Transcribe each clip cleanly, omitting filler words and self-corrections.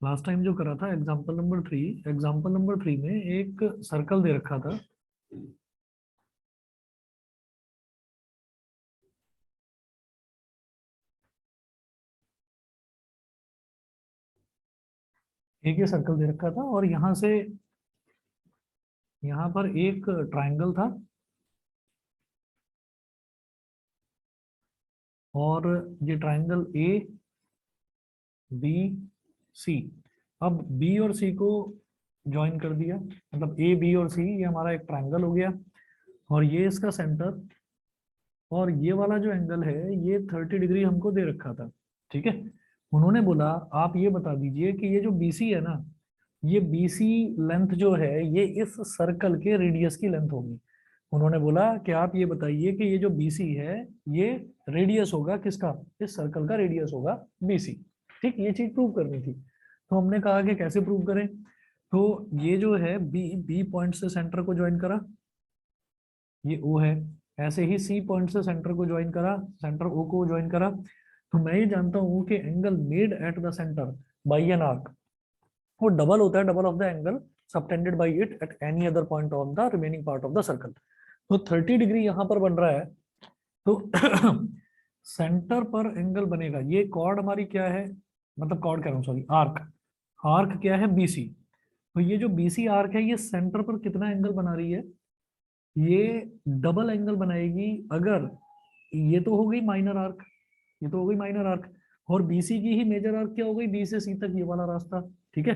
Last time जो करा था एग्जाम्पल नंबर 3 में एक सर्कल दे रखा था। एक ये सर्कल दे रखा था और यहाँ से यहाँ पर एक ट्रायंगल था और ये ट्रायंगल ए बी सी। अब बी और सी को ज्वाइन कर दिया, मतलब ए बी और सी ये हमारा एक ट्रायंगल हो गया और ये इसका सेंटर। और ये वाला जो एंगल है ये 30 डिग्री हमको दे रखा था। ठीक है, उन्होंने बोला आप ये बता दीजिए कि ये जो बीसी है ना, ये बीसी लेंथ जो है ये इस सर्कल के रेडियस की लेंथ होगी। उन्होंने बोला कि आप ये बताइए कि ये जो बीसी है ये रेडियस होगा किसका, इस सर्कल का रेडियस होगा बीसी। ठीक, ये चीज प्रूव करनी थी। तो हमने कहा कि कैसे प्रूव करें। तो ये जो है बी बी पॉइंट से सेंटर को ज्वाइन करा, ये ओ है। ऐसे ही सी पॉइंट से सेंटर को ज्वाइन करा, सेंटर ओ को ज्वाइन करा। तो मैं ये जानता हूँ कि angle made at the centre by an arc वो डबल होता है, double of the angle subtended by it at any other point on the remaining part of the circle. तो 30 डिग्री यहाँ पर बन रहा है। तो सेंटर पर एंगल बनेगा, ये कॉर्ड हमारी क्या है, मतलब कॉर्ड कह रहा हूँ सॉरी, आर्क। आर्क क्या है, बीसी। तो ये जो बीसी आर्क है ये सेंटर पर कितना एंगल बना रही है, ये डबल एंगल बनाएगी। अगर ये तो हो गई माइनर आर्क, ये तो हो गई माइनर आर्क, और बीसी की ही मेजर आर्क क्या हो गई, बी से सी तक ये वाला रास्ता। ठीक है,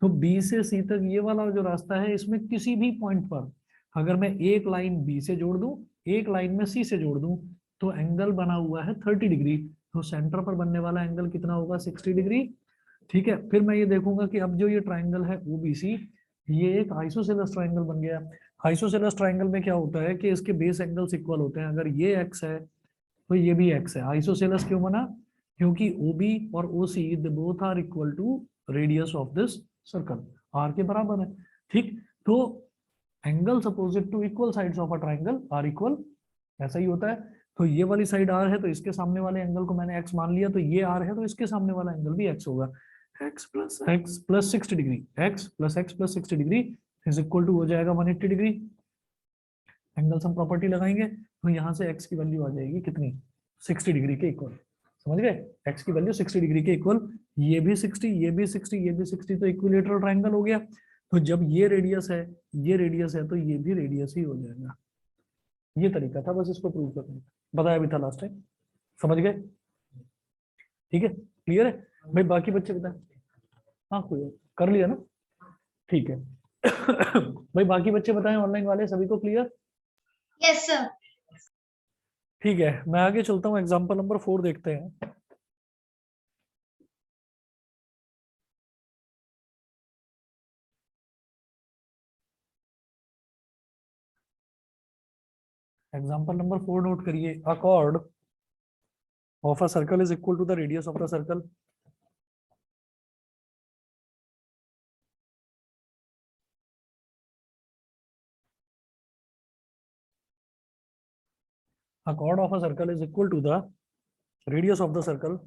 तो बी से सी तक ये वाला जो रास्ता है इसमें किसी भी पॉइंट पर अगर मैं एक लाइन बी से जोड़ दूं, एक लाइन में सी से जोड़ दूं, तो एंगल बना हुआ है 30 डिग्री। तो सेंटर पर बनने वाला एंगल कितना होगा, 60 डिग्री। ठीक है, फिर मैं ये देखूंगा कि अब जो ये ट्राइंगल है ओबीसी ये एक आइसोसेलेस ट्राइंगल बन गया। आइसोसेलेस ट्राइंगल में क्या होता है कि इसके बेस एंगल्स इक्वल होते हैं। अगर ये एक्स है तो ये भी एक्स है। आइसोसेलेस क्यों बना, क्योंकि ओबी और OC they both are equal to radius of this circle, R के बराबर है। ठीक, तो angles opposite to equal sides of a triangle are equal, ऐसा ही होता है। तो ये वाली साइड आर है तो इसके सामने वाले एंगल को मैंने एक्स मान लिया, तो ये आर है तो इसके सामने वाला एंगल भी एक्स होगा। X plus 60 degree, x plus 60 degree is equal to हो जाएगा 180 डिग्री। एंगल्स हम प्रॉपर्टी लगाएंगे तो यहाँ से एक्स की वैल्यू आ जाएगी कितनी, 60 डिग्री के इक्वल। समझ गए, एक्स की वैल्यू 60 डिग्री के इक्वल। ये भी 60, ये भी 60, ये भी 60, तो इक्विलेटरल ट्राइंगल हो गया। तो जब ये रेडियस है, ये रेडियस है, तो ये भी रेडियस ही हो जाएगा। ये तरीका था बस इसको प्रूव करने का, बताया भी था लास्ट टाइम। समझ गए, ठीक है, क्लियर है भाई। बाकी बच्चे बताएं। हाँ कोई कर लिया ना, ठीक है। भाई बाकी बच्चे बताएं, ऑनलाइन वाले सभी को क्लियर। Yes sir. ठीक है, मैं आगे चलता हूँ, एग्जाम्पल नंबर 4 देखते हैं। एग्जाम्पल नंबर 4 नोट करिए। अ chord of a circle is equal to the radius of the circle. A chord of a circle is equal to the radius of the circle.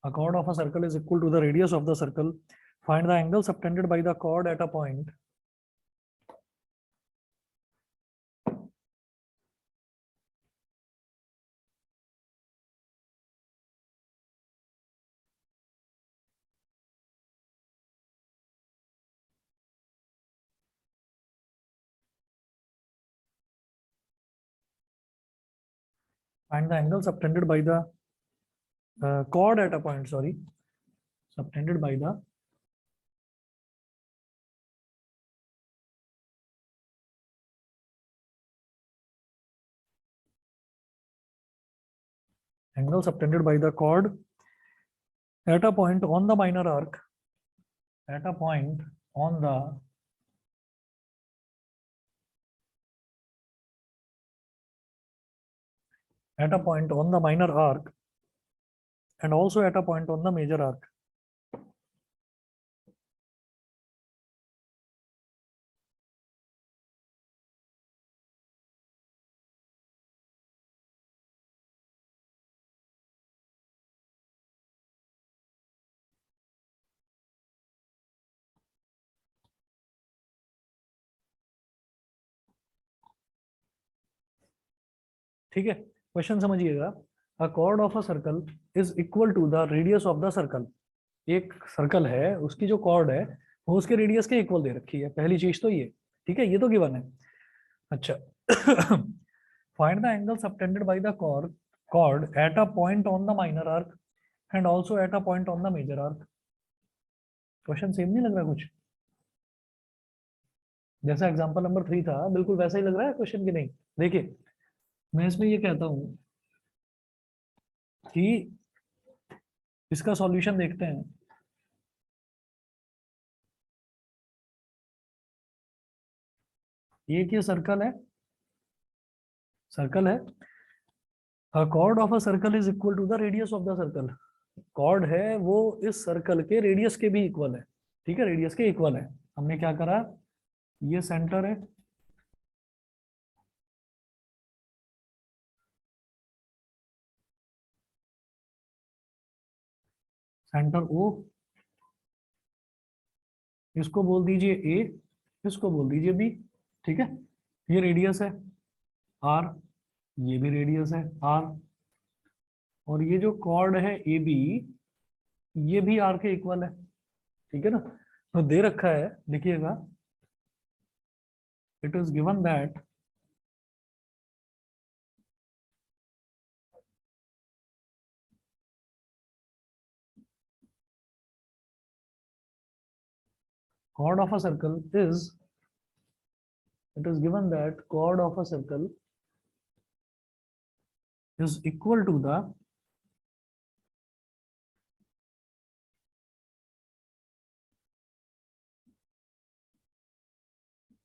A chord of a circle is equal to the radius of the circle. Find the angle subtended by the chord at a point. Find the angle subtended by the chord at a point. Sorry, subtended by the angle subtended by the chord at a point on the minor arc. At a point on the at a point on the minor arc and also at a point on the major arc. ठीक है, question समझिएगा। A chord of a circle is equal to the radius of the circle. एक circle है, उसकी जो cord है वो उसके रेडियस के इक्वल दे रखी है, पहली चीज तो ये। ठीक है, ये तो गिवन है। अच्छा find the angle subtended by the chord at a point on the minor arc and also at a point on the major arc. Question same नहीं लग रहा कुछ? जैसा एग्जांपल नंबर 3 था बिल्कुल वैसा ही लग रहा है क्वेश्चन की नहीं? देखिए, मैं इसमें ये कहता हूं कि इसका सॉल्यूशन देखते हैं। ये सर्कल है, सर्कल है। Chord of a circle is equal to the radius of the circle. Chord है वो इस सर्कल के रेडियस के भी इक्वल है। ठीक है, रेडियस के इक्वल है। हमने क्या करा, ये सेंटर है, सेंटर ओ, इसको बोल दीजिए ए, इसको बोल दीजिए बी। ठीक है, ये रेडियस है आर, ये भी रेडियस है आर, और ये जो कॉर्ड है ए बी, ये भी आर के इक्वल है। ठीक है ना? तो दे रखा है, देखिएगा, it is given that chord of a circle is, it is given that chord of a circle is equal to the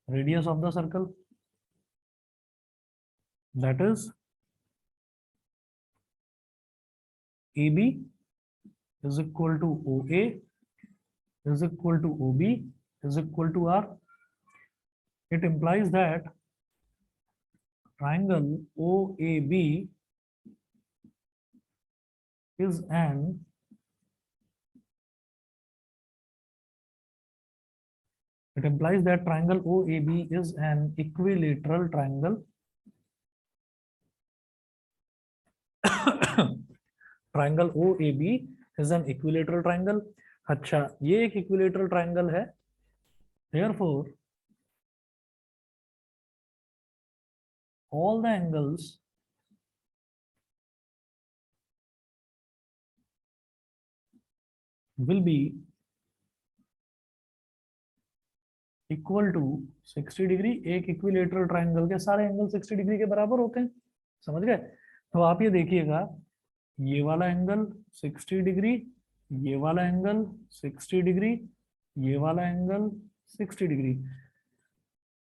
radius of the circle, that is AB is equal to OA is equal to OB is equal to R. It implies that triangle OAB is an it implies that triangle OAB is an equilateral triangle. Triangle O A B is an equilateral triangle. अच्छा, ये एक equilateral triangle है, therefore all the angles will be equal to 60 degree. एक equilateral triangle के सारे angle 60 degree के बराबर होते हैं, समझ गए? तो आप ये देखिएगा, ये वाला एंगल 60 डिग्री, ये वाला एंगल 60 डिग्री, ये वाला एंगल 60 डिग्री।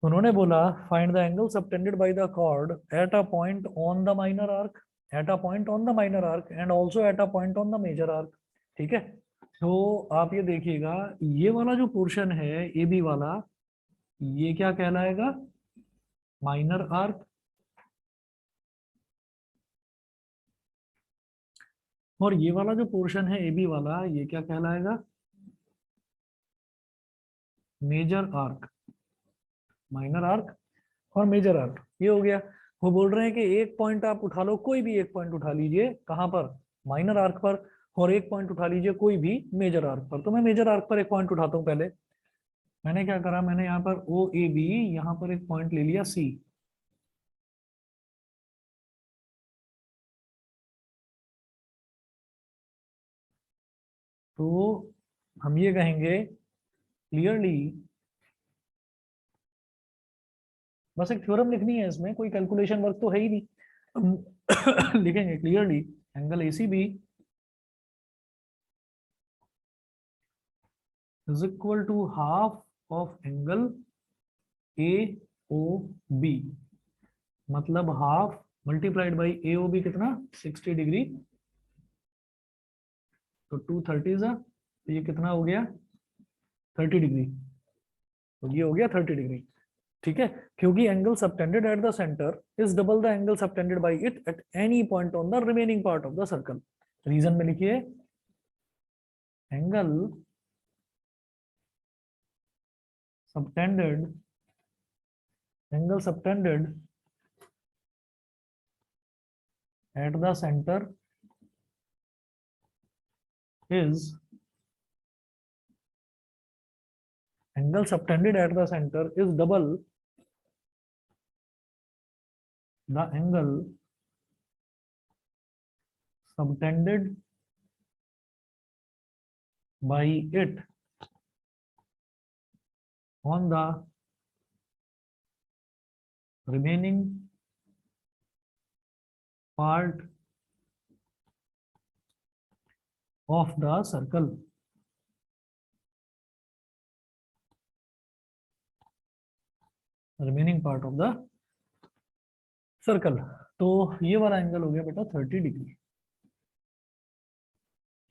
उन्होंने बोला find the angle subtended by the chord at a point on the minor arc, at a point on the minor arc and also at a point on the major arc. ठीक है, तो आप ये देखिएगा, ये वाला जो पोर्शन है ए बी वाला, ये क्या कहलाएगा, माइनर आर्क, और ये वाला जो पोर्शन है ए बी वाला, ये क्या कहलाएगा, मेजर आर्क। माइनर आर्क और मेजर आर्क, ये हो गया। वो बोल रहे हैं कि एक पॉइंट आप उठा लो, कोई भी एक पॉइंट उठा लीजिए, कहाँ पर, माइनर आर्क पर, और एक पॉइंट उठा लीजिए कोई भी मेजर आर्क पर। तो मैं मेजर आर्क पर एक पॉइंट उठाता हूँ पहले। मैंने क्या करा, मैंने यहाँ पर ओ ए बी, यहाँ पर एक पॉइंट ले लिया सी। तो हम ये कहेंगे क्लियरली, बस एक थ्योरम लिखनी है, इसमें कोई कैलकुलेशन वर्क तो है ही नहीं। हम लिखेंगे clearly angle ACB is equal to half of angle A O B, मतलब half multiplied by A O B कितना, 60 डिग्री, तो 230 तो ये कितना हो गया, 30 डिग्री। तो ये हो गया 30 डिग्री। ठीक है, क्योंकि angle subtended at the centre is double the angle subtended by it at any point on the remaining part of the circle. Reason में लिखिए, angle subtended, angle subtended at the center is angle subtended at the center is double the angle subtended by it on the remaining part of the circle. Remaining part of the circle. तो ये वाला angle हो गया बेटा 30 degree.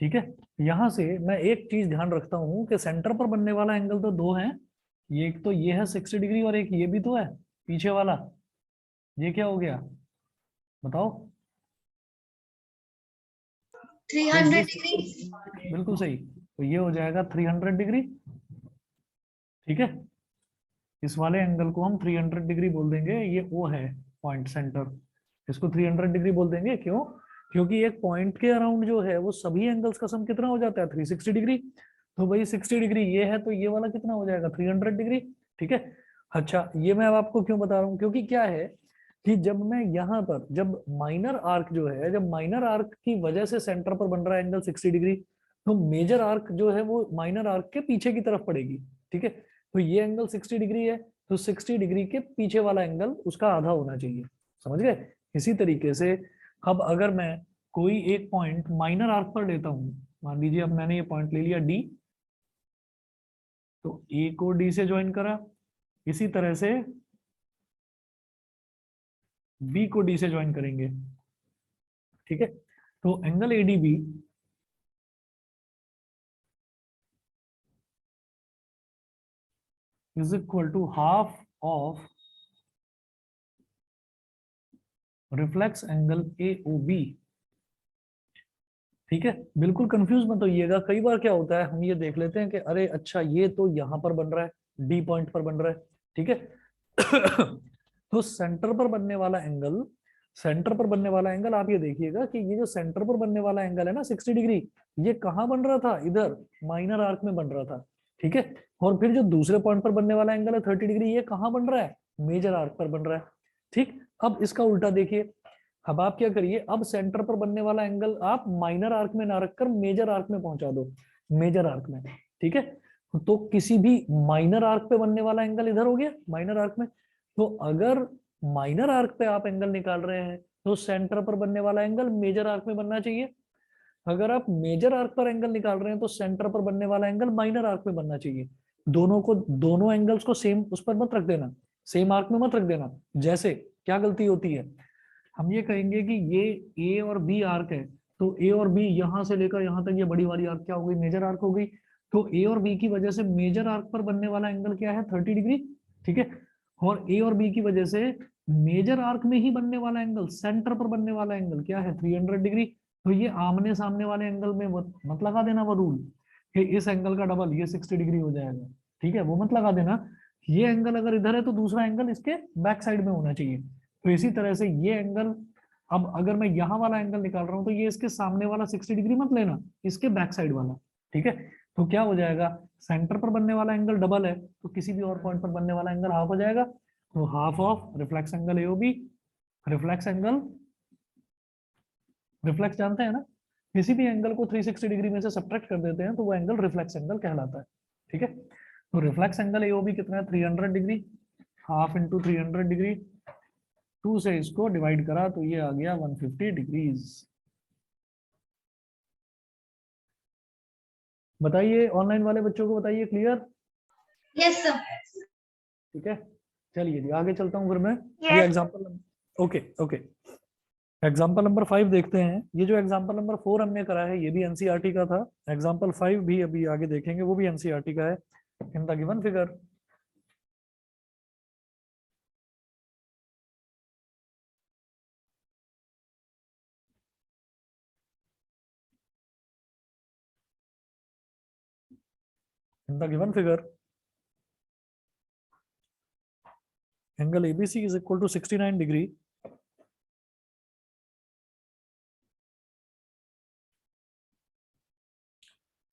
ठीक है, यहां से मैं एक चीज ध्यान रखता हूं कि सेंटर पर बनने वाला एंगल तो दो है, ये एक तो ये है 60 डिग्री और एक ये भी तो है पीछे वाला। ये क्या हो गया बताओ? 300 डिग्री। बिल्कुल सही, तो ये हो जाएगा 300 डिग्री। ठीक है, इस वाले एंगल को हम 300 डिग्री बोल देंगे, ये ओ है पॉइंट सेंटर, इसको 300 डिग्री बोल देंगे। क्यों? क्योंकि एक पॉइंट के अराउंड जो है वो सभी एंगल्स का सम कितना हो जाता है 360 डिग्री। तो भाई 60 डिग्री ये है, तो ये वाला कितना हो जाएगा 300 डिग्री। ठीक है, अच्छा ये मैं अब आपको क्यों बता रहा हूँ, क्योंकि क्या है कि जब मैं यहाँ पर जब माइनर आर्क जो है, जब माइनर आर्क की वजह से सेंटर पर बन रहा है एंगल 60 डिग्री, तो मेजर आर्क जो है वो माइनर आर्क के पीछे की तरफ पड़ेगी। ठीक है, तो ये एंगल 60 डिग्री है, तो 60 डिग्री के पीछे वाला एंगल उसका आधा होना चाहिए। समझ गए? इसी तरीके से अब अगर मैं कोई एक पॉइंट माइनर आर्क पर लेता हूं, मान लीजिए अब मैंने ये पॉइंट ले लिया डी, तो ए को डी से ज्वाइन करा, इसी तरह से बी को डी से ज्वाइन करेंगे। ठीक है, तो angle ADB is equal to half of reflex angle AOB. ठीक है, बिल्कुल कंफ्यूज मत होइएगा। कई बार क्या होता है, हम ये देख लेते हैं कि अरे अच्छा ये तो यहां पर बन रहा है, डी पॉइंट पर बन रहा है। ठीक है तो सेंटर पर बनने वाला एंगल, सेंटर पर बनने वाला एंगल आप ये देखिएगा कि ये जो सेंटर पर बनने वाला एंगल है ना 60 डिग्री, ये कहां बन रहा था? इधर माइनर आर्क में बन रहा था। ठीक है, और फिर जो दूसरे पॉइंट पर बनने वाला एंगल है 30 डिग्री, ये कहां बन रहा है? मेजर आर्क पर बन रहा है। ठीक, अब इसका उल्टा देखिए, अब आप क्या करिए, अब सेंटर पर बनने वाला एंगल आप माइनर आर्क में ना रखकर मेजर आर्क में पहुंचा दो, मेजर आर्क में। ठीक है, तो किसी भी माइनर आर्क पे बनने वाला एंगल इधर हो गया माइनर आर्क में। तो अगर माइनर आर्क पे आप एंगल निकाल रहे हैं तो सेंटर पर बनने वाला एंगल मेजर आर्क में बनना चाहिए। अगर आप मेजर आर्क पर एंगल निकाल रहे हैं तो सेंटर पर बनने वाला एंगल माइनर आर्क में बनना चाहिए। दोनों एंगल्स को सेम उस पर मत रख देना, सेम आर्क में मत रख देना। जैसे क्या गलती होती है, हम ये कहेंगे कि ये ए और बी आर्क है, तो ए और बी यहां से लेकर यहां तक ये बड़ी वाली आर्क क्या हो गई? मेजर आर्क हो गई। तो ए और बी की वजह से मेजर आर्क पर बनने वाला एंगल क्या है? 30 डिग्री। ठीक है, और ए और बी की वजह से मेजर आर्क में ही बनने वाला एंगल, सेंटर पर बनने वाला एंगल क्या है? 300 डिग्री। तो ये आमने सामने वाले एंगल में मत लगा देना वो रूल कि इस एंगल का डबल ये 60 डिग्री हो जाएगा। ठीक है, वो मत लगा देना। ये एंगल अगर इधर है तो दूसरा एंगल इसके बैक साइड में होना चाहिए। तो इसी तरह से ये एंगल, अब अगर मैं यहाँ वाला एंगल निकाल रहा हूँ तो ये इसके सामने वाला 60 डिग्री मत लेना, इसके बैक साइड वाला। ठीक है, तो क्या हो जाएगा, सेंटर पर बनने वाला एंगल डबल है तो किसी भी और पॉइंट पर बनने वाला एंगल हाफ हो जाएगा। तो half of reflex angle AOB, reflex angle, reflex जानते हैं ना, किसी भी एंगल को 360 डिग्री में से सब्ट्रैक्ट कर देते हैं तो वो एंगल रिफ्लेक्स एंगल कहलाता है। ठीक है, तो रिफ्लेक्स एंगल एओबी कितना है? 300 डिग्री, हाफ इंटू 300 डिग्री, 2 से इसको डिवाइड करा तो ये आ गया 150 डिग्रीज। बताइए ऑनलाइन वाले बच्चों को बताइए, क्लियर? Yes sir. ठीक है, चलिए जी आगे चलता हूँ फिर मैं। ये yes. Example, okay okay, example number 5 देखते हैं। ये जो एग्जाम्पल नंबर 4 हमने करा है ये भी एनसीईआरटी का था, एग्जाम्पल 5 भी अभी आगे देखेंगे, वो भी एनसीईआरटी का है। In the given figure in the given figure angle ABC is equal to 69 degree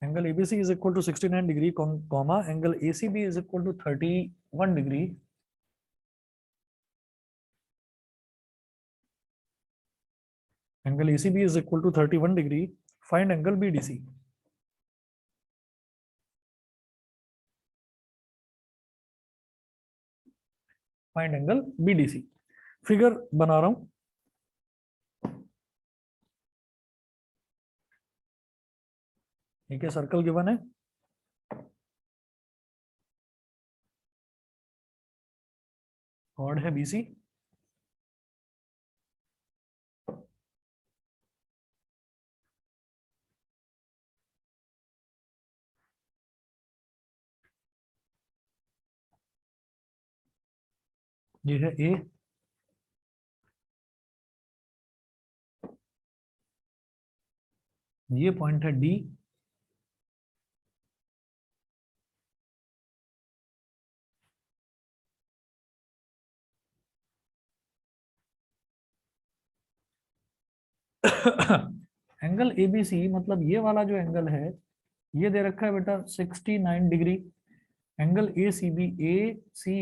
angle ABC is equal to 69 degree comma angle ACB is equal to 31 degree angle ACB is equal to 31 degree find angle BDC. Find angle BDC. Figure बना रहा हूं, ठीक है, circle given है, chord है BC, ये है ए, ये पॉइंट है डी, एंगल एबीसी मतलब ये वाला जो एंगल है ये दे रखा है बेटा 69 degree. Angle A C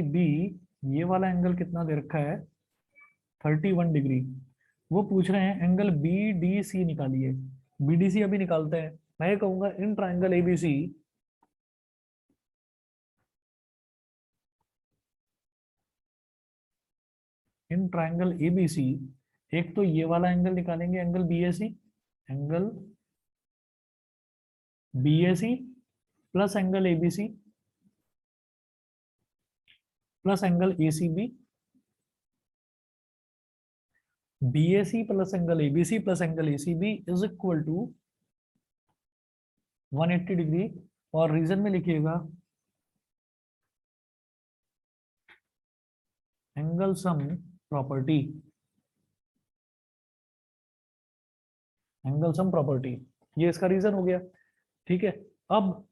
B ये वाला एंगल कितना दे रखा है 31 डिग्री। वो पूछ रहे हैं एंगल बी डी सी निकालिए। बीडीसी अभी निकालते हैं। मैं ये कहूंगा in triangle ABC in triangle ABC एक तो ये वाला एंगल निकालेंगे angle BAC, angle BAC plus angle ABC plus angle ACB, BAC plus angle ABC plus angle ACB is equal to 180 degree. और रीजन में लिखिएगा angle sum property, angle sum property, ये इसका रीजन हो गया। ठीक है, अब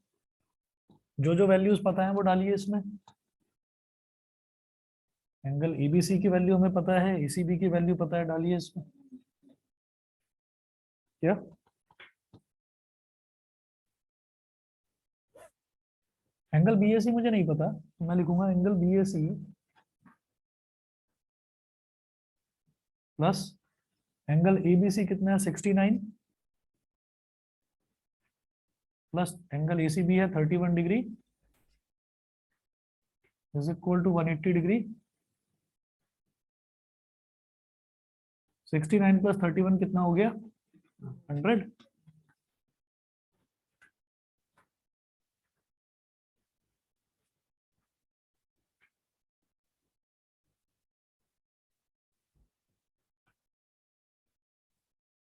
जो जो वैल्यूज पता है वो डालिए इसमें। एंगल एबीसी की वैल्यू हमें पता है, एसीबी की वैल्यू पता है, डालिए इसमें। क्या एंगल बीएसी मुझे नहीं पता, तो मैं लिखूंगा angle BAC plus angle ABC कितना है 69 प्लस एंगल एसीबी है 31 degree is equal to 180 degree. 69 plus 31 कितना हो गया 100।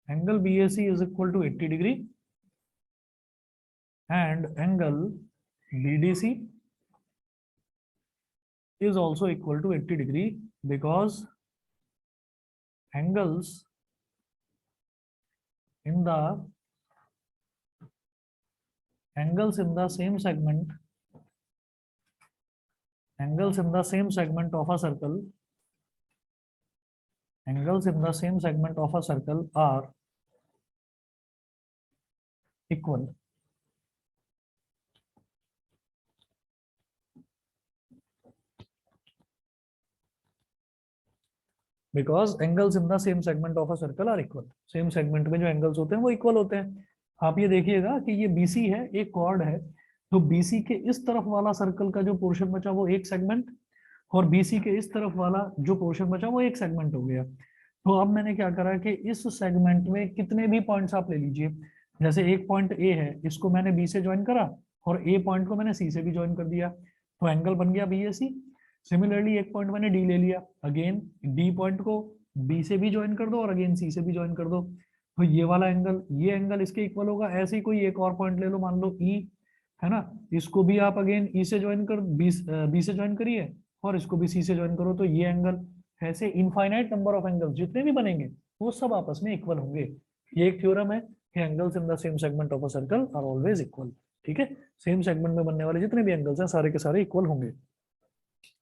Angle BAC is equal to 80 degree and angle BDC is also equal to 80 degree because angles in the same segment, angles in the same segment of a circle, angles in the same segment of a circle are equal. Because angles in the same segment of a circle are equal. Same segment में जो angles होते हैं वो equal होते हैं। आप ये देखिएगा कि ये बीसी है, एक कॉर्ड है, तो बीसी के इस तरफ वाला सर्कल का जो पोर्शन बचा वो एक सेगमेंट, और बीसी के इस तरफ वाला जो पोर्शन बचा वो एक सेगमेंट हो गया। तो अब मैंने क्या करा कि इस सेगमेंट में कितने भी पॉइंट्स आप ले लीजिए, जैसे एक पॉइंट ए है, इसको मैंने बी से ज्वाइन करा और ए पॉइंट को मैंने सी से भी ज्वाइन कर दिया, तो एंगल बन गया बी ए सी। सिमिलरली एक पॉइंट मैंने डी ले लिया, अगेन डी पॉइंट को बी से भी ज्वाइन कर दो और अगेन सी से भी ज्वाइन कर दो, तो ये वाला एंगल, ये एंगल इसके इक्वल होगा। ऐसे ही कोई एक और पॉइंट ले लो, मान लो ई है ना, इसको भी आप अगेन ई से ज्वाइन कर बी से ज्वाइन करिए और इसको भी सी से ज्वाइन करो, तो ये एंगल, ऐसे इनफाइनाइट नंबर ऑफ एंगल्स जितने भी बनेंगे वो सब आपस में इक्वल होंगे। ये एक थ्योरम है कि angles in the same segment of a circle are always equal. ठीक है, सेम सेगमेंट में बनने वाले जितने भी एंगल्स हैं सारे के सारे इक्वल होंगे।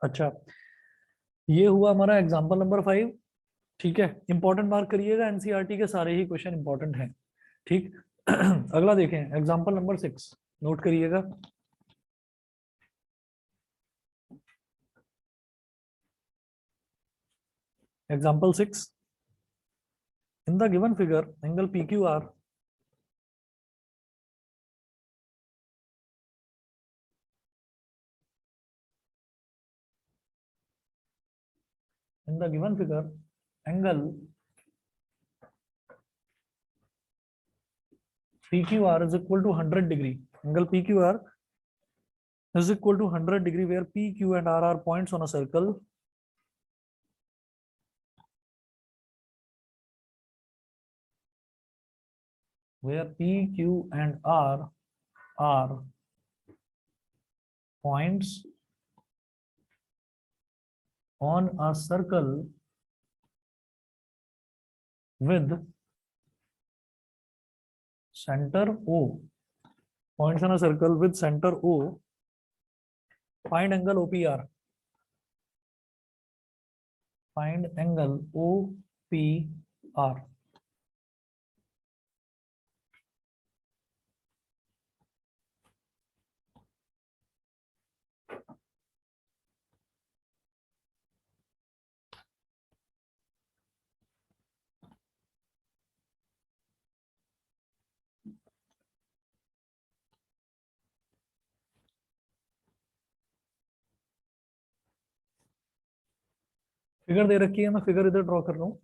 अच्छा, ये हुआ हमारा एग्जांपल नंबर 5। ठीक है, इंपॉर्टेंट मार्क करिएगा, एनसीईआरटी के सारे ही क्वेश्चन इंपॉर्टेंट हैं। ठीक अगला देखें, एग्जांपल नंबर 6 नोट करिएगा। Example 6, in the given figure angle PQR in the given figure angle PQR is equal to 100 degree. Angle PQR is equal to 100 degree where P, Q and R are points on a circle where P, Q and R are points on a circle with center O. Points on a circle with center O. Find angle OPR. Find angle OPR. Figure दे रखी है, मैं figure इधर draw कर रहा हूँ।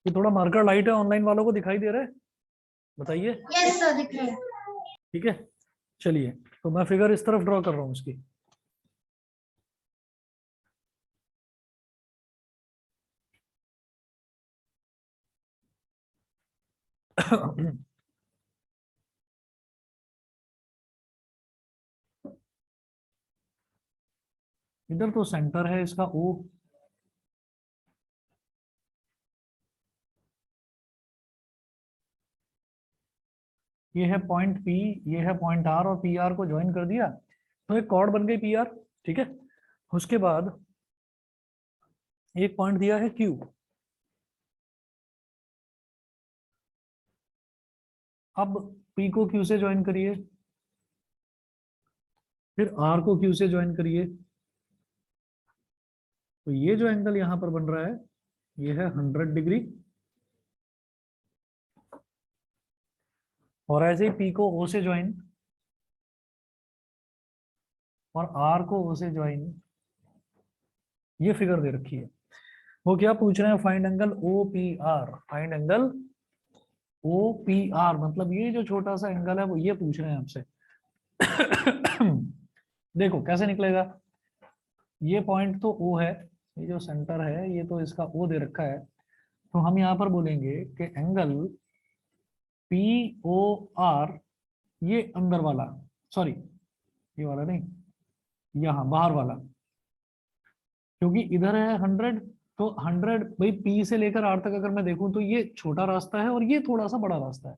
ये थोड़ा मार्कर लाइट है, ऑनलाइन वालों को दिखाई दे रहा है? बताइए। यस सर, दिख रहा है। ठीक है, चलिए तो मैं फिगर इस तरफ ड्रॉ कर रहा हूँ इसकी। इधर तो सेंटर है इसका O, ये है पॉइंट P, ये है पॉइंट R और PR को ज्वाइन कर दिया तो एक कॉर्ड बन गई PR। ठीक है, उसके बाद एक पॉइंट दिया है Q, अब P को Q से ज्वाइन करिए, फिर R को Q से ज्वाइन करिए, तो ये जो एंगल यहां पर बन रहा है ये है 100 डिग्री। और ऐसे ही P को O से ज्वाइन और R को O से ज्वाइन, ये फिगर दे रखी है। वो क्या पूछ रहे हैं? Find angle OPR। Find angle OPR मतलब ये जो छोटा सा एंगल है वो ये पूछ रहे हैं आपसे। देखो कैसे निकलेगा, ये पॉइंट तो O है, ये जो सेंटर है ये तो इसका O दे रखा है, तो हम यहाँ पर बोलेंगे कि एंगल POR, ये अंदर वाला, सॉरी ये वाला नहीं, यहाँ बाहर वाला, क्योंकि इधर है 100, तो 100 भाई P से लेकर R तक अगर मैं देखूं तो ये छोटा रास्ता है और ये थोड़ा सा बड़ा रास्ता है,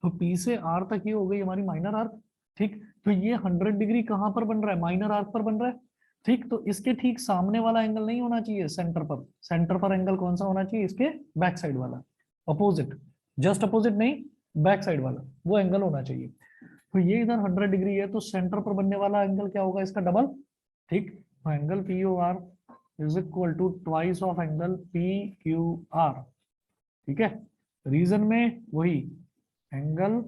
तो P से R तक ये हो गई हमारी माइनर आर्क। ठीक, तो ये 100 डिग्री कहां पर बन रहा है? माइनर आर्क पर बन रहा है। ठीक, तो इसके ठीक सामने वाला एंगल नहीं होना चाहिए सेंटर पर। सेंटर पर एंगल कौन सा होना चाहिए? इसके बैक साइड वाला, अपोजिट, जस्ट अपोजिट नहीं, बैक साइड वाला वो एंगल होना चाहिए। तो ये इधर 100 डिग्री है, तो सेंटर पर बनने वाला एंगल क्या होगा? इसका डबल। ठीक, तो angle POR is equal to twice of angle PQR। ठीक है, रीजन में वही angle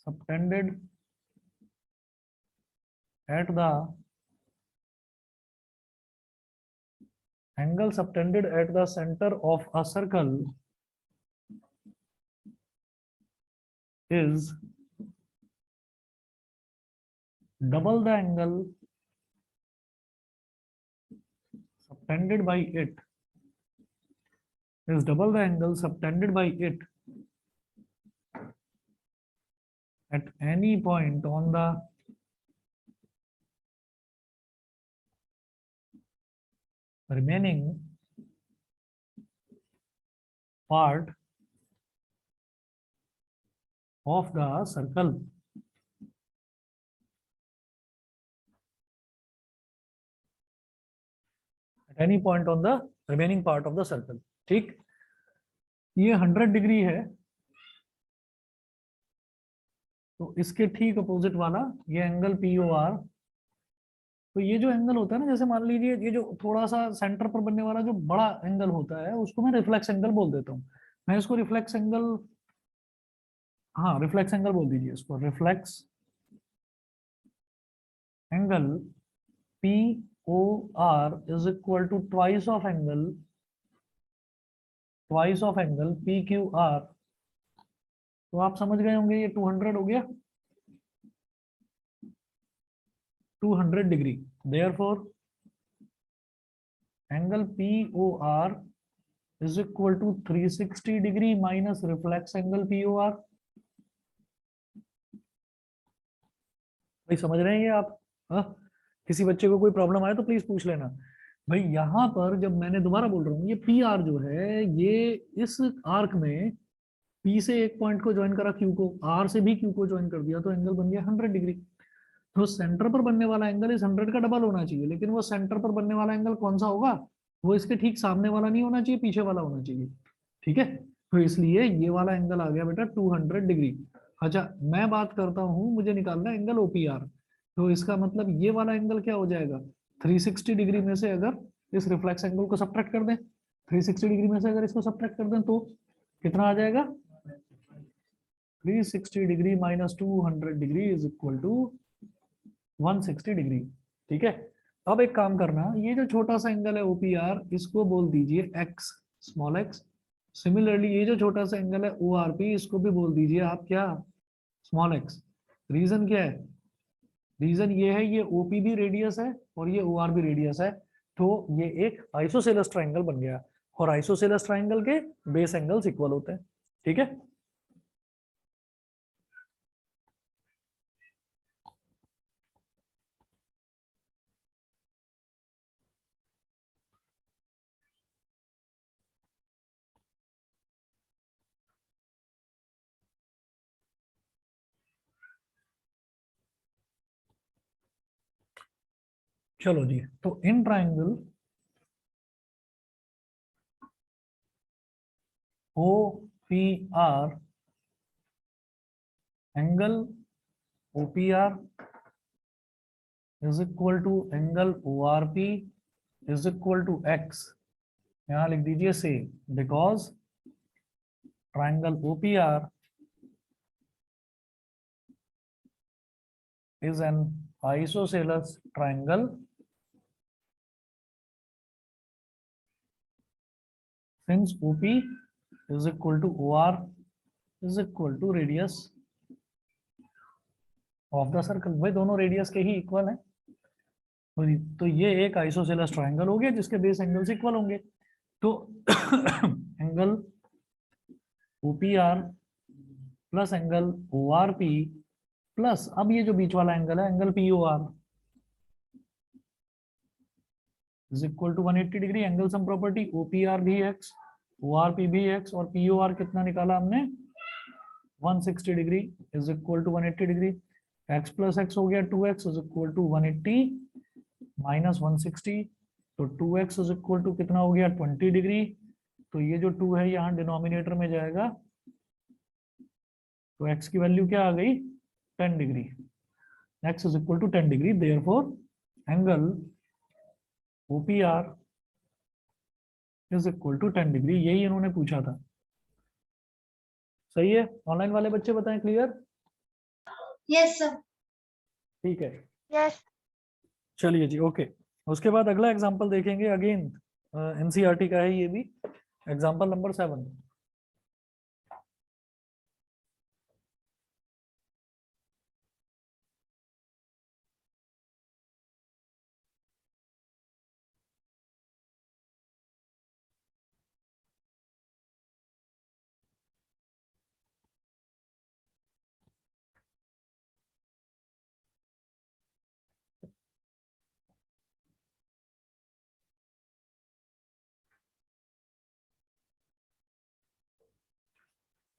subtended at the angle subtended at the center of a circle is double the angle subtended by it, is double the angle subtended by it at any point on the remaining part of the circle. At any point on the remaining part of the circle. ठीक, ये 100 degree है, तो इसके ठीक opposite वाला ये angle P O are. तो ये जो एंगल होता है ना, जैसे मान लीजिए ये जो थोड़ा सा सेंटर पर बनने वाला जो बड़ा एंगल होता है उसको मैं रिफ्लेक्स एंगल बोल देता हूँ। मैं इसको रिफ्लेक्स एंगल, हाँ रिफ्लेक्स एंगल बोल दीजिए इसको, reflex angle P O R is equal to twice of angle P Q R. तो आप समझ गए होंगे, ये 200 हो गया, 200 degree. Therefore angle P O R is equal to 360 degree minus reflex angle P O R. भाई समझ रहे हैं ये आप? हाँ, किसी बच्चे को कोई प्रॉब्लम आए तो प्लीज पूछ लेना। भाई यहाँ पर जब मैंने दोबारा बोल रहा हूँ, ये पी आर जो है ये इस आर्क में पी से एक पॉइंट को ज्वाइन करा क्यू को, आर से भी क्यू को ज्वाइन कर दिया, तो एंगल बन गया 100 डिग्री। तो सेंटर पर बनने वाला एंगल इस 100 का डबल होना चाहिए, लेकिन वो सेंटर पर बनने वाला एंगल कौन सा होगा? वो इसके ठीक सामने वाला नहीं होना चाहिए, पीछे वाला होना चाहिए। ठीक है, तो इसलिए ये वाला एंगल आ गया बेटा 200 डिग्री। अच्छा, मैं बात करता हूँ, मुझे निकालना है एंगल ओपीआर। तो इसका मतलब ये वाला एंगल क्या हो जाएगा? 360 डिग्री में से अगर इस रिफ्लेक्स एंगल को सब्ट्रैक्ट कर दें, 360 डिग्री में से अगर इसको सब्ट्रैक्ट कर दें तो कितना आ जाएगा? 360 degree minus 200 degree is equal to 160 degree. ठीक है, अब एक काम करना, ये जो छोटा सा एंगल है ओपीआर इसको बोल दीजिए एक्स, स्मॉल एक्स। सिमिलरली ये जो छोटा सा एंगल है ओआरपी इसको भी बोल दीजिए आप क्या? Small x. रीजन क्या है? रीजन ये है, ये ओपी भी रेडियस है और ये ओआर भी रेडियस है, तो ये एक आइसोसेलेस ट्राइंगल बन गया। और आइसोसेलेस ट्राइंगल के बेस एंगल्स इक्वल होते हैं। ठीक है, चलो जी। तो in triangle O P R, angle OPR is equal to angle ORP is equal to x. यहां लिख दीजिए से, because triangle OPR is an isosceles triangle since OP is equal to OR is equal to radius of the circle। भाई दोनों radius के ही equal हैं, तो ये एक आइसोसेलेस ट्राइंगल हो गया जिसके बेस एंगल्स इक्वल होंगे। तो angle OPR plus angle ORP plus अब ये जो बीच वाला एंगल है angle POR is equal to 180 degree. Angle sum property OPR भी x, ORP भी x और POR कितना निकाला हमने? 160 degree is equal to 180 degree. x plus x हो गया 2x is equal to 180 minus 160, तो 2x इज इक्वल टू कितना हो गया? 20 डिग्री। तो ये जो 2 है यहाँ डिनोमिनेटर में जाएगा, तो x की वैल्यू क्या आ गई? 10 degree. x is equal to 10 degree, therefore angle OPR is equal to 10 degree. यही इन्होंने पूछा था। सही है? ऑनलाइन वाले बच्चे बताएं, क्लियर? Yes, sir. ठीक है, Yes. चलिए जी, ओके। उसके बाद अगला एग्जांपल देखेंगे, अगेन एनसीईआरटी का है ये भी, एग्जांपल नंबर 7।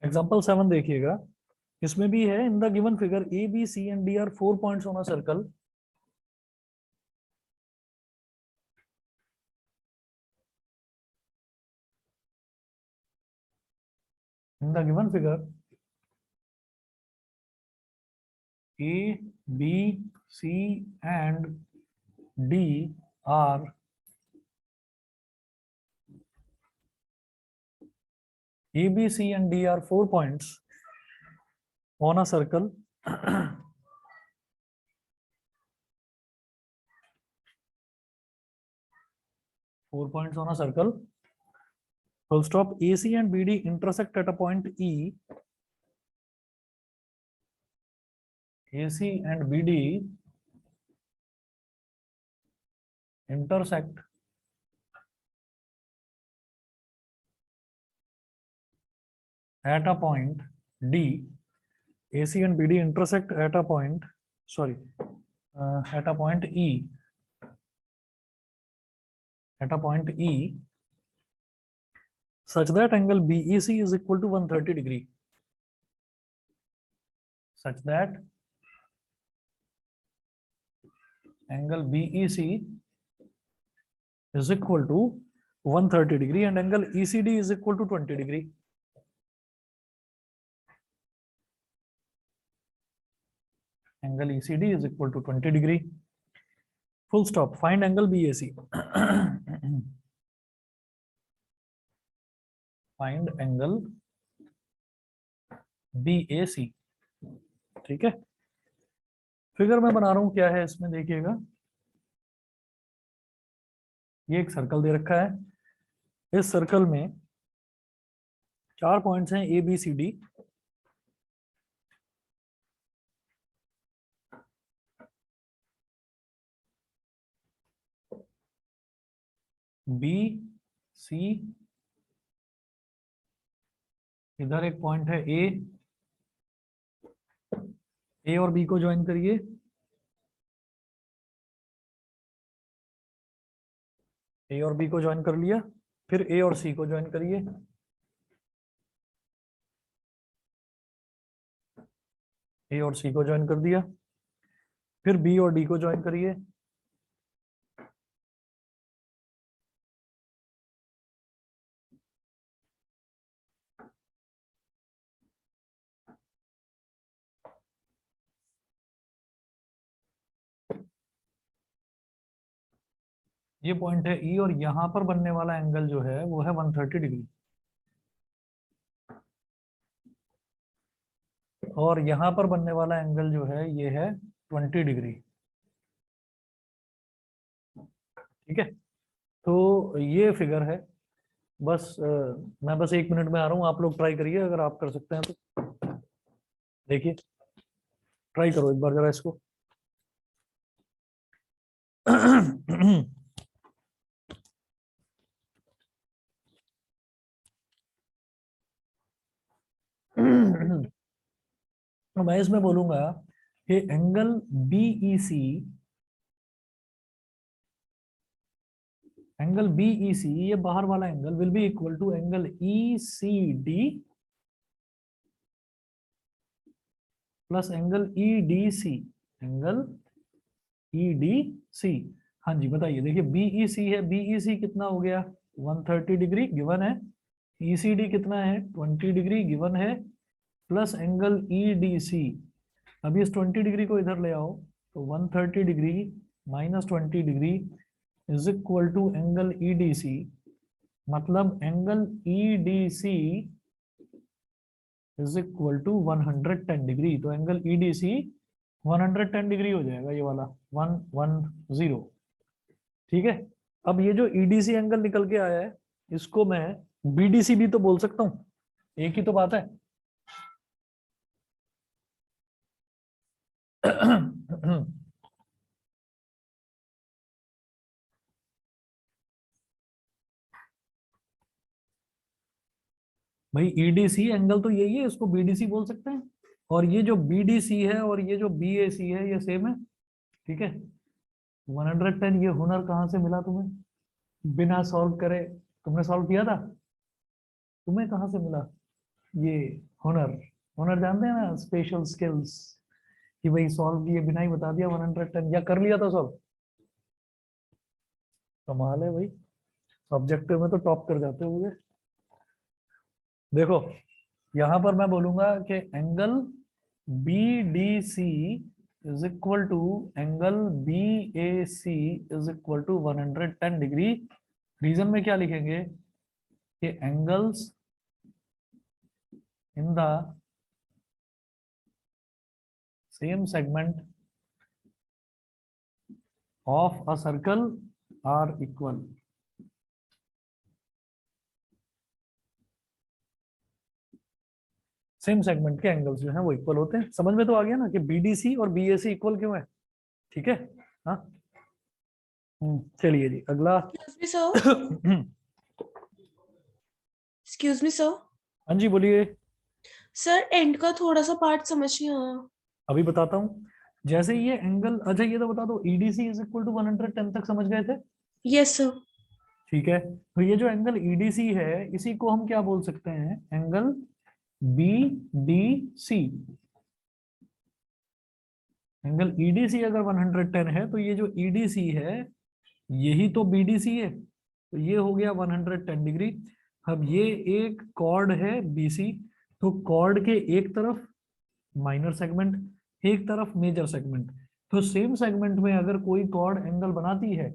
एग्जांपल 7 देखिएगा, इसमें भी है, in the given figure A B C and D are 4 points on a circle. In the given figure A, B, C and D are A, B, C and D are 4 points on a circle. 4 points on a circle. Full stop. AC and BD intersect at a point E. AC and BD intersect at a point D. AC and BD intersect at a point, at a point E. At a point E, such that angle BEC is equal to 130 degree. Such that angle BEC is equal to 130 degree and angle ECD is equal to 20 degree. Angle ECD is equal to 20 degree. Full stop. Find angle BAC. Find angle BAC. ठीक है, figure में बना रहा हूं, क्या है इसमें देखिएगा, ये एक सर्कल दे रखा है। इस सर्कल में 4 पॉइंट्स हैं A B C D. B C, इधर एक पॉइंट है ए और बी को ज्वाइन करिए। ए और बी को ज्वाइन कर लिया, फिर ए और सी को ज्वाइन करिए। ए और सी को ज्वाइन कर दिया, फिर बी और डी को ज्वाइन करिए। ये पॉइंट है ई और यहां पर बनने वाला एंगल जो है वो है 130 डिग्री, और यहां पर बनने वाला एंगल जो है ये है 20 डिग्री। ठीक है, तो ये फिगर है। बस मैं बस 1 मिनट में आ रहा हूँ, आप लोग ट्राई करिए, अगर आप कर सकते हैं तो देखिए, ट्राई करो एक बार जरा इसको। तो मैं इसमें बोलूंगा कि एंगल बीईसी, एंगल बीईसी ये बाहर वाला angle will be equal to angle ECD plus angle EDC, angle EDC. हाँ जी बताइए, देखिए बीईसी है, बीईसी कितना हो गया 130 डिग्री गिवन है, ईसीडी कितना है 20 डिग्री गिवन है, प्लस एंगल ईडीसी। अभी इस 20 डिग्री को इधर ले आओ, तो 130 degree minus 20 degree is equal to angle EDC, मतलब angle EDC is equal to 110 degree. तो एंगल ईडीसी 110 डिग्री हो जाएगा, ये वाला 110। ठीक है, अब ये जो ईडीसी एंगल निकल के आया है इसको मैं बीडीसी भी तो बोल सकता हूं, एक ही तो बात है। भाई ईडीसी एंगल तो यही है, इसको बीडीसी बोल सकते हैं, और ये जो बीडीसी है और ये जो बीएसी है ये सेम है। ठीक है, 110 ये हुनर कहाँ से मिला तुम्हें, बिना सॉल्व करे? तुमने सॉल्व किया था? तुम्हें कहाँ से मिला ये हुनर? हुनर जानते हैं ना, स्पेशल स्किल्स, कि भाई सॉल्व किए बिना ही बता दिया 110, या कर लिया था सॉल्व। कमाल है भाई, ऑब्जेक्टिव में तो टॉप कर जाते हो मुझे। देखो यहां पर मैं बोलूंगा कि angle B D C is equal to angle B A C is equal to 110 degree. Reason में क्या लिखेंगे कि angles in the same segment of a circle are equal. Same segment के एंगल्स जो है वो इक्वल होते हैं। समझ में तो आ गया ना कि बीडीसी और बीएसी इक्वल क्यों है। ठीक है। हाँ। चलिए जी अगला। Excuse me, sir. हाँ Excuse me, sir. जी बोलिए। सर एंड का थोड़ा सा पार्ट समझ नहीं आया। अभी बताता हूँ। जैसे ये एंगल, अच्छा ये तो बता दो, ईडीसी इज इक्वल टू 110 तक समझ गए थे। Yes sir. ठीक है, तो ये जो एंगल ईडीसी है इसी को हम क्या बोल सकते हैं, angle B D C. Angle EDC अगर 110 है तो ये जो ईडीसी है यही तो बीडीसी है, तो ये हो गया 110 डिग्री। अब ये एक कॉर्ड है बीसी, तो कॉर्ड के एक तरफ माइनर सेगमेंट, एक तरफ मेजर सेगमेंट। तो सेम सेगमेंट में अगर कोई कॉर्ड एंगल बनाती है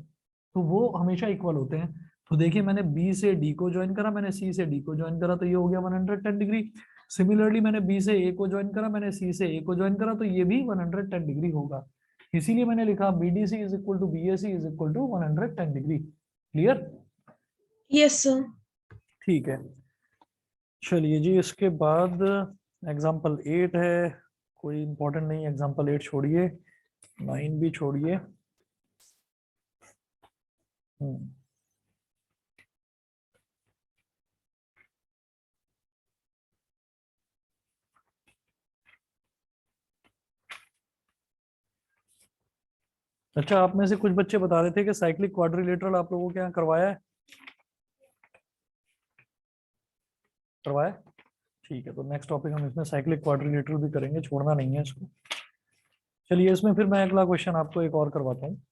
तो वो हमेशा इक्वल होते हैं। तो देखिए मैंने बी से डी को ज्वाइन करा, मैंने सी से डी को ज्वाइन करा, तो ये हो गया 110 डिग्री। सिमिलरली मैंने बी से ए को ज्वाइन करा, मैंने सी से ए को ज्वाइन करा, तो ये भी 110 डिग्री होगा। इसीलिए मैंने लिखा B D C is equal to B A C is equal to 110 degree. Clear. Yes sir. ठीक है, चलिए जी इसके बाद एग्जाम्पल 8 है। कोई इंपॉर्टेंट नहीं, एग्जाम्पल 8 छोड़िए, 9 भी छोड़िए। अच्छा, आप में से कुछ बच्चे बता रहे थे कि साइक्लिक क्वाड्रिलेटरल आप लोगों के यहाँ करवाया है। करवाया। ठीक है, तो नेक्स्ट टॉपिक हम इसमें साइक्लिक क्वाड्रिलेटरल भी करेंगे, छोड़ना नहीं है इसको। चलिए इसमें फिर मैं अगला क्वेश्चन आपको एक और करवाता हूँ।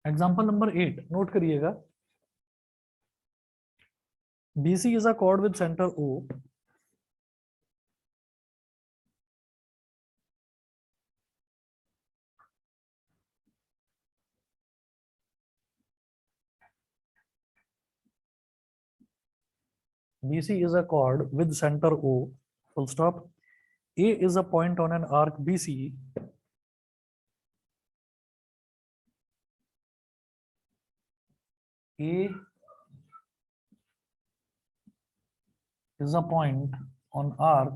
एग्जाम्पल नंबर 8 नोट करिएगा। BC is a chord with center O. BC is a chord with center O, full stop. A is a point on an arc BC. A is a point on arc.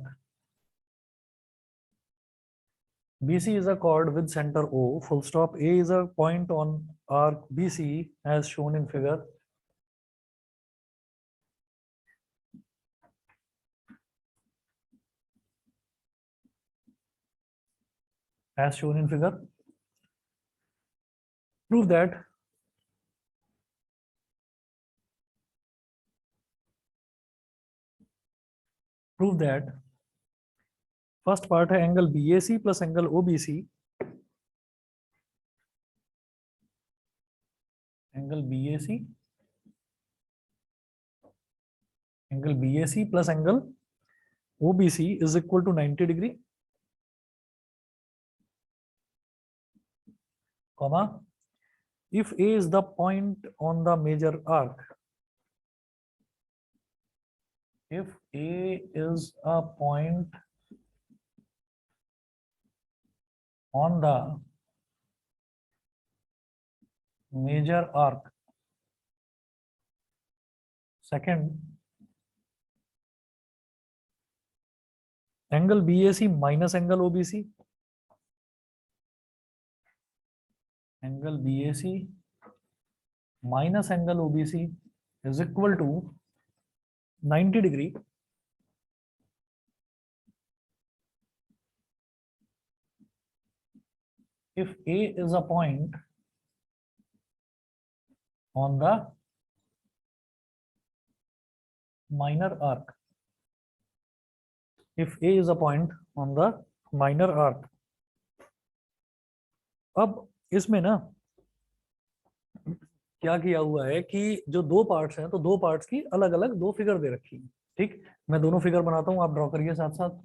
BC is a chord with center O, full stop. A is a point on arc BC as shown in figure. As shown in figure. Prove that first part है angle BAC plus angle OBC, angle BAC plus angle OBC is equal to 90 degree, comma, if A is the point on the major arc, if A is a point on the major arc, second, angle BAC minus angle OBC, angle BAC minus angle OBC is equal to 90 degree. If A is a point on the minor arc. If A is a point on the minor arc. अब इसमें ना क्या किया हुआ है कि जो दो पार्ट्स हैं तो दो पार्ट्स की अलग अलग दो फिगर दे रखी है। ठीक, मैं दोनों फिगर बनाता हूं, आप ड्रॉ करिए साथ साथ।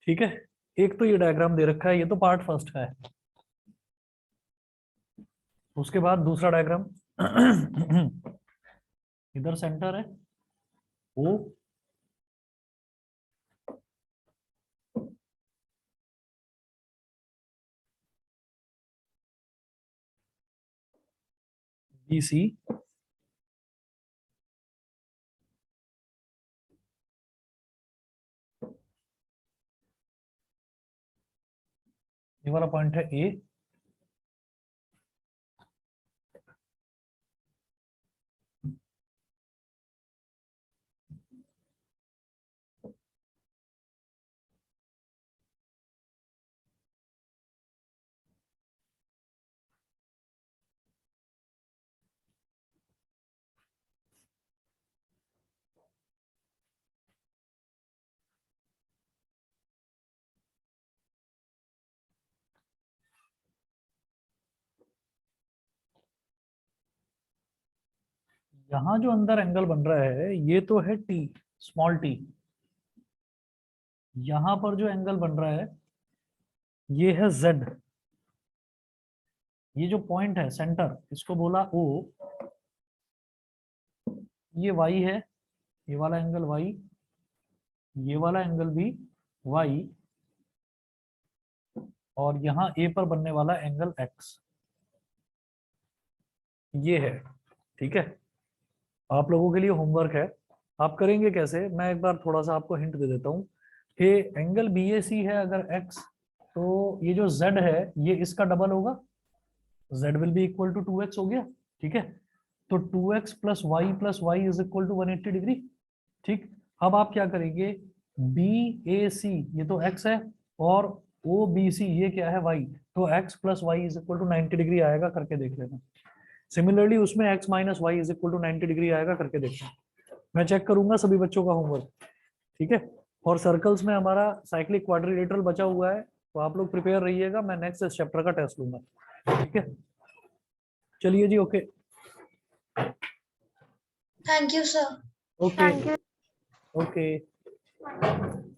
ठीक है, एक तो ये डायग्राम दे रखा है, ये तो पार्ट फर्स्ट का है। उसके बाद दूसरा डायग्राम इधर सेंटर है ओ, बी सी, ये वाला पॉइंट है ए, यहां जो अंदर एंगल बन रहा है ये तो है टी, स्मॉल टी। यहां पर जो एंगल बन रहा है ये है जेड। ये जो पॉइंट है सेंटर, इसको बोला ओ, ये वाई है, ये वाला एंगल वाई, ये वाला एंगल भी वाई, और यहाँ ए पर बनने वाला एंगल एक्स, ये है। ठीक है, आप लोगों के लिए होमवर्क है, आप करेंगे कैसे, मैं एक बार थोड़ा सा आपको हिंट दे देता हूँ कि एंगल बी ए सी है अगर एक्स, तो ये जो जेड है ये इसका डबल होगा, z will be equal to 2x हो गया। ठीक है, तो 2x plus y is equal to 180 degree. ठीक, अब आप क्या करेंगे, बी ए सी ये तो x है, और ओ बी सी ये क्या है y, तो x plus y is equal to 90 degree आएगा, करके देख लेना। सिमिलरली उसमें x minus y is equal to 90 degree आएगा, करके देखना। मैं चेक करूंगा सभी बच्चों का होमवर्क। ठीक है, और सर्कल्स में हमारा साइक्लिक क्वाड्रिलेटरल बचा हुआ है, तो आप लोग प्रिपेयर रहिएगा, मैं नेक्स्ट चैप्टर का टेस्ट लूंगा। ठीक है, चलिए जी, okay Thank you, sir. Okay Thank you. Okay.